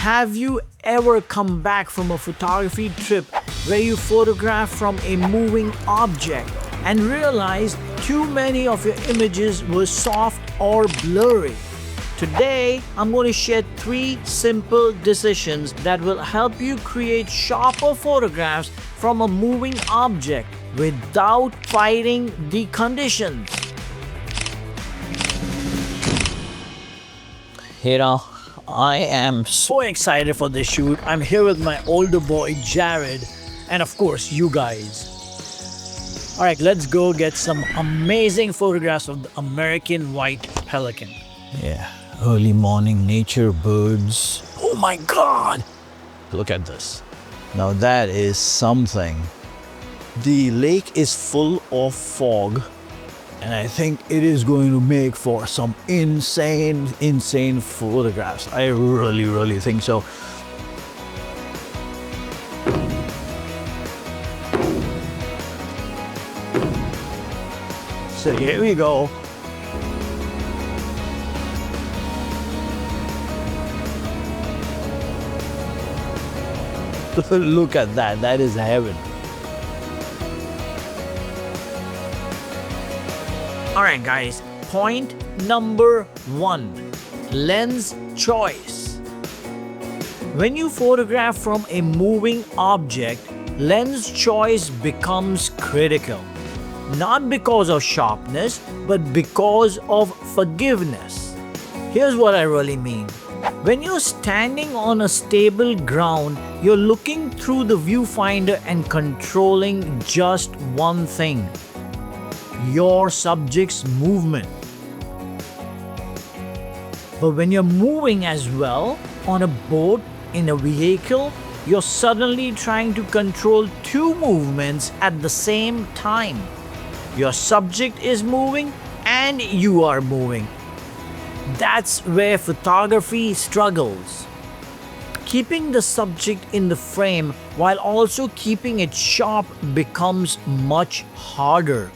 Have you ever come back from a photography trip where you photographed from a moving object and realized too many of your images were soft or blurry? Today, I'm going to share 3 simple decisions that will help you create sharper photographs from a moving object without fighting the conditions. I am so excited for this shoot. I'm here with my older boy Jared and of course you guys. Alright, let's go get some amazing photographs of the American white pelican. Yeah, early morning nature birds. Oh my god! Look at this. Now that is something. The lake is full of fog. And I think it is going to make for some insane photographs. I really think so. So here we go. Look at that. That is heaven. Alright guys, point number 1, lens choice. When you photograph from a moving object, lens choice becomes critical. Not because of sharpness, but because of forgiveness. Here's what I really mean. When you're standing on a stable ground, you're looking through the viewfinder and controlling just one thing: your subject's movement. But when you're moving as well, on a boat, in a vehicle, you're suddenly trying to control 2 movements at the same time. Your subject is moving and you are moving. That's where photography struggles. Keeping the subject in the frame while also keeping it sharp becomes much harder.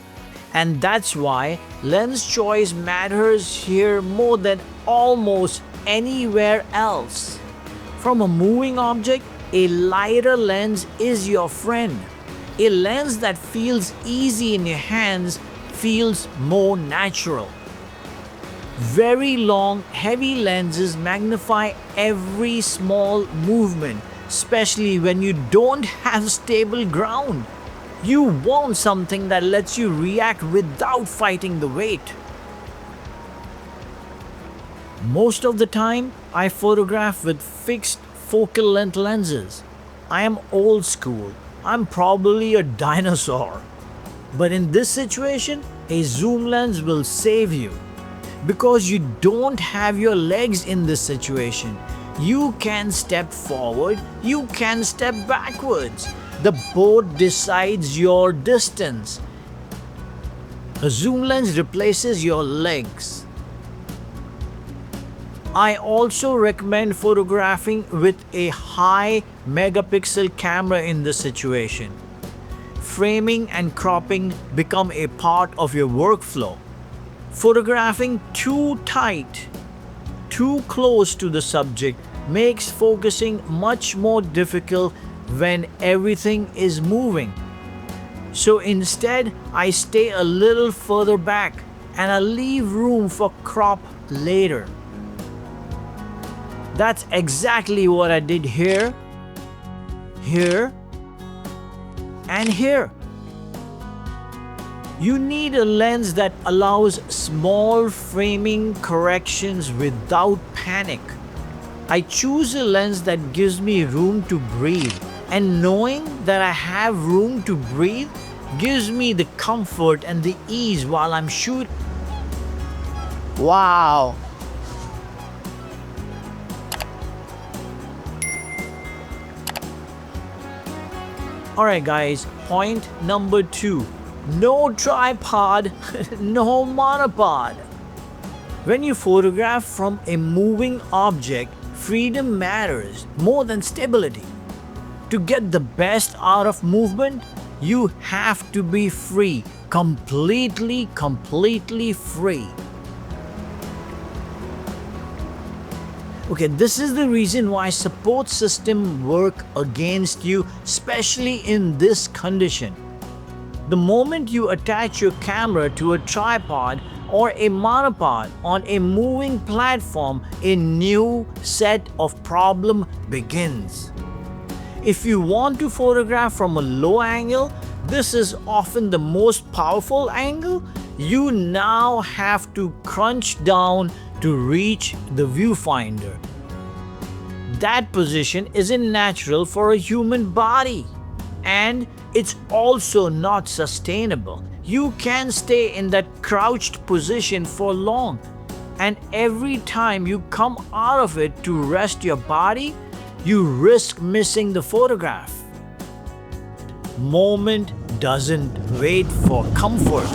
And that's why lens choice matters here more than almost anywhere else. From a moving object, a lighter lens is your friend. A lens that feels easy in your hands feels more natural. Very long, heavy lenses magnify every small movement, especially when you don't have stable ground. You want something that lets you react without fighting the weight. Most of the time, I photograph with fixed focal length lenses. I am old school. I'm probably a dinosaur. But in this situation, a zoom lens will save you. Because you don't have your legs in this situation. You can step forward, you can step backwards. The board decides your distance. A zoom lens replaces your legs. I also recommend photographing with a high megapixel camera in this situation. Framing and cropping become a part of your workflow. Photographing too tight, too close to the subject makes focusing much more difficult when everything is moving. So instead, I stay a little further back and I leave room for crop later. That's exactly what I did here, here, and here. You need a lens that allows small framing corrections without panic. I choose a lens that gives me room to breathe, and knowing that I have room to breathe gives me the comfort and the ease while I'm shooting. Wow! Alright guys, point number 2. No tripod, no monopod. When you photograph from a moving object, freedom matters more than stability. To get the best out of movement, you have to be free, completely free. Okay, this is the reason why support system work against you, especially in this condition. The moment you attach your camera to a tripod or a monopod on a moving platform, a new set of problem begins. If you want to photograph from a low angle, this is often the most powerful angle. You now have to crunch down to reach the viewfinder. That position isn't natural for a human body, and it's also not sustainable. You can't stay in that crouched position for long, and every time you come out of it to rest your body, you risk missing the photograph. Moment doesn't wait for comfort.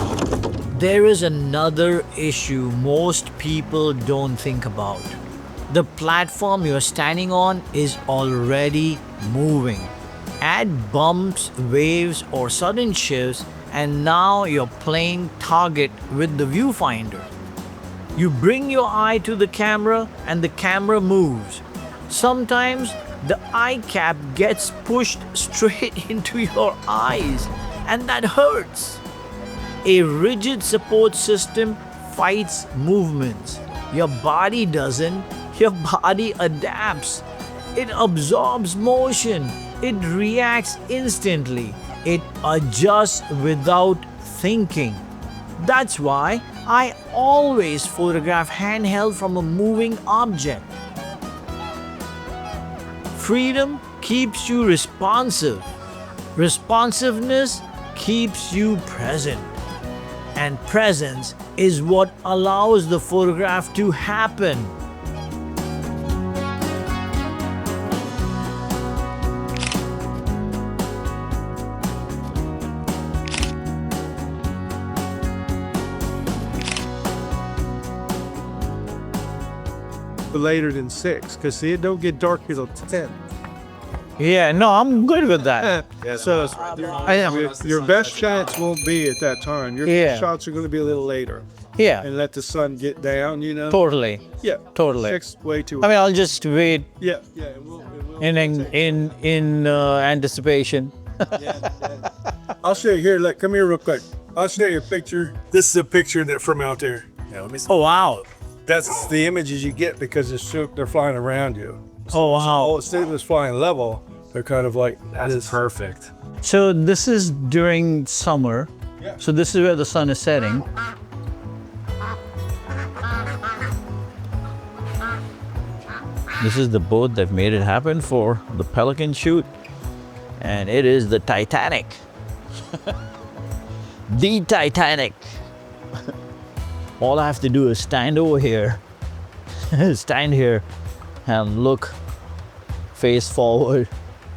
There is another issue most people don't think about. The platform you're standing on is already moving. Add bumps, waves, or sudden shifts, and now you're playing target with the viewfinder. You bring your eye to the camera and the camera moves. Sometimes the eye cap gets pushed straight into your eyes, and that hurts. A rigid support system fights movements. Your body doesn't, your body adapts. It absorbs motion. It reacts instantly. It adjusts without thinking. That's why I always photograph handheld from a moving object. Freedom keeps you responsive. Responsiveness keeps you present. And presence is what allows the photograph to happen. Later than 6, because see, it don't get dark until 10. Yeah, no, I'm good with that. So your best shots won't be at that time. Your Yeah. best shots are going to be a little later Yeah, and let the sun get down. totally. Yeah, Totally. 6 way too. I mean, I'll just wait yeah, it will in anticipation. I'll show you here. Come here real quick. I'll show you a picture. This is a picture that from out there. Yeah, let me see. Oh wow! That's the images you get because they're flying around you. Oh wow! Oh, instead of flying level, they're kind of like That's perfect. So this is during summer. Yeah. So this is where the sun is setting. This is the boat that made it happen for the Pelican shoot, and it is the Titanic. The Titanic. All I have to do is stand over here, stand here, and look face forward,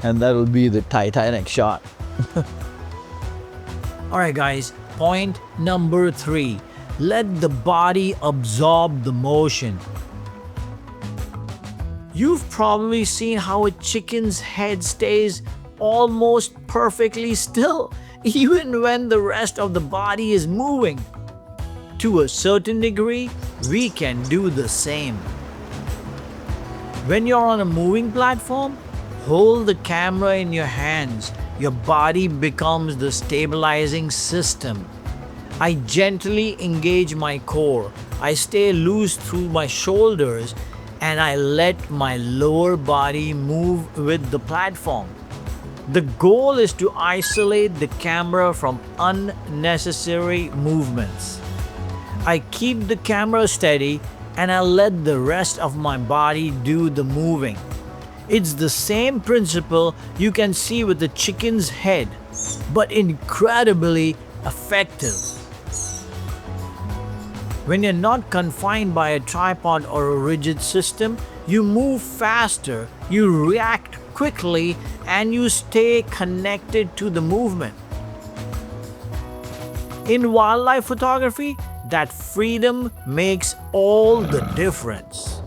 and that'll be the Titanic shot. All right, guys, point number 3. Let the body absorb the motion. You've probably seen how a chicken's head stays almost perfectly still, even when the rest of the body is moving. To a certain degree, we can do the same. When you're on a moving platform, hold the camera in your hands. Your body becomes the stabilizing system. I gently engage my core. I stay loose through my shoulders, and I let my lower body move with the platform. The goal is to isolate the camera from unnecessary movements. I keep the camera steady and I let the rest of my body do the moving. It's the same principle you can see with the chicken's head, but incredibly effective. When you're not confined by a tripod or a rigid system, you move faster, you react quickly, and you stay connected to the movement. In wildlife photography, that freedom makes all the difference.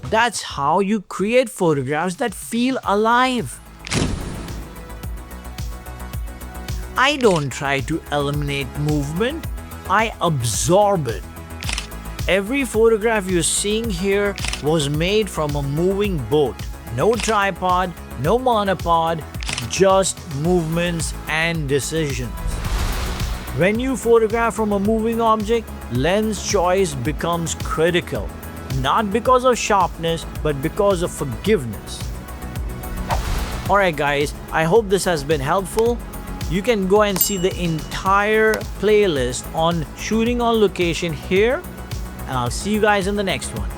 That's how you create photographs that feel alive. I don't try to eliminate movement, I absorb it. Every photograph you're seeing here was made from a moving boat. No tripod, no monopod, just movements and decisions. When you photograph from a moving object, lens choice becomes critical. Not because of sharpness, but because of forgiveness. Alright guys, I hope this has been helpful. You can go and see the entire playlist on shooting on location here, and I'll see you guys in the next one.